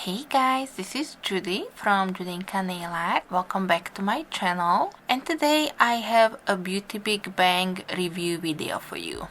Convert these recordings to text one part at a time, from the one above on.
Hey guys, this is Judy from Judita Nail Art. Welcome back to my channel, and today I have a Beauty Big Bang review video for you.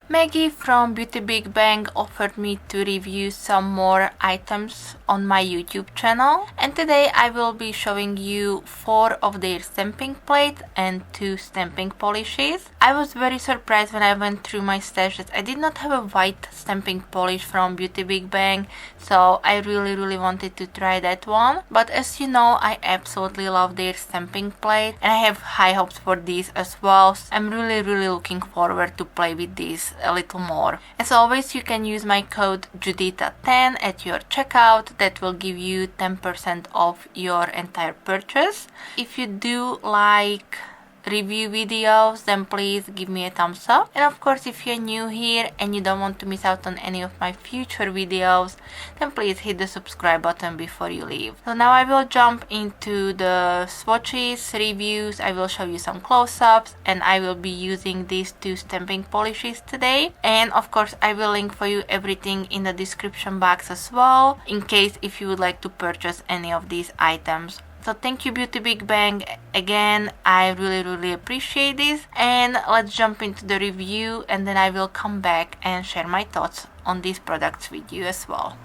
Maggie from Beauty Big Bang offered me to review some more items on my YouTube channel, and today I will be showing you 4 of their stamping plates and 2 stamping polishes. I was very surprised when I went through my stash that I did not have a white stamping polish from Beauty Big Bang, so I really wanted to try that one. But as you know, I absolutely love their stamping plate and I have high hopes for these as well. So I'm really looking forward to play with these a little more. As always, you can use my code Judita10 at your checkout. That will give you 10% off your entire purchase. If you do like review videos, then please give me a thumbs up, and of course if you're new here and you don't want to miss out on any of my future videos, then please hit the subscribe button before you leave. So now I will jump into the swatches reviews. I will show you some close-ups, and I will be using these 2 stamping polishes today, and of course I will link for you everything in the description box as well, in case if you would like to purchase any of these items. So thank you Beauty Big Bang again, I really appreciate this, and let's jump into the review, and then I will come back and share my thoughts on these products with you as well.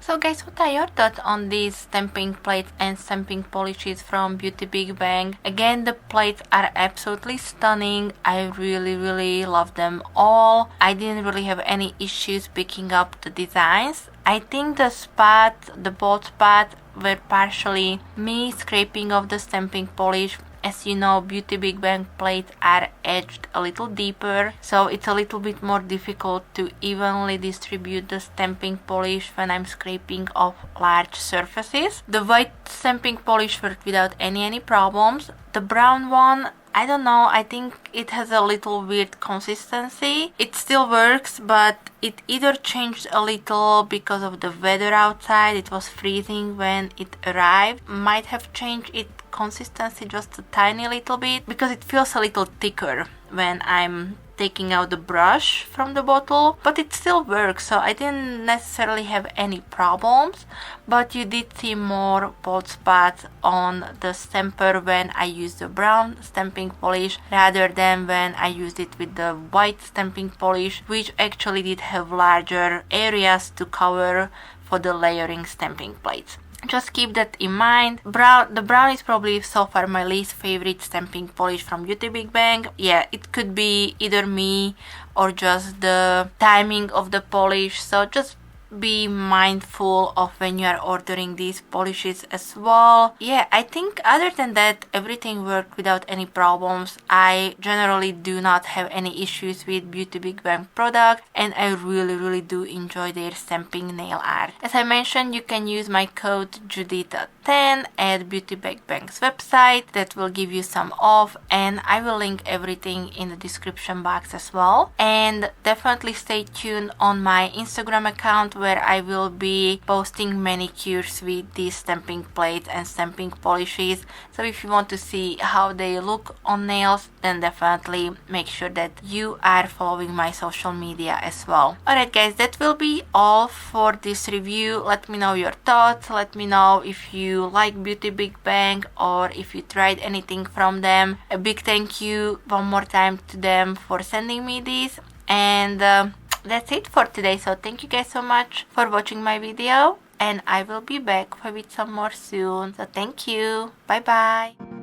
So guys, what are your thoughts on these stamping plates and stamping polishes from Beauty Big Bang? Again, the plates are absolutely stunning. I really love them all. I didn't really have any issues picking up the designs. I think the bold spot were partially me scraping off the stamping polish. As you know, Beauty Big Bang plates are edged a little deeper, so it's a little bit more difficult to evenly distribute the stamping polish when I'm scraping off large surfaces. The white stamping polish worked without any problems. The brown one, I don't know, I think it has a little weird consistency. It still works, but it either changed a little because of the weather outside. It was freezing when it arrived. Might have changed its consistency just a tiny little bit because it feels a little thicker when I'm taking out the brush from the bottle, but it still works, so I didn't necessarily have any problems. But you did see more bold spots on the stamper when I used the brown stamping polish rather than when I used it with the white stamping polish, which actually did have larger areas to cover for the layering stamping plates. Just keep that in mind. The brown is probably so far my least favorite stamping polish from Beauty Big Bang. Yeah, it could be either me or just the timing of the polish, so just be mindful of when you are ordering these polishes as well. Yeah, I think other than that, everything worked without any problems. I generally do not have any issues with Beauty Big Bang products, and I really do enjoy their stamping nail art. As I mentioned, you can use my code Judita10 at Beauty Big Bang's website. That will give you some off, and I will link everything in the description box as well. And definitely stay tuned on my Instagram account where I will be posting manicures with these stamping plates and stamping polishes. So if you want to see how they look on nails, then definitely make sure that you are following my social media as well. Alright guys, that will be all for this review. Let me know your thoughts. Let me know if you like Beauty Big Bang or if you tried anything from them. A big thank you one more time to them for sending me these. And that's it for today. So thank you guys so much for watching my video, and I will be back with some more soon. So thank you. Bye bye.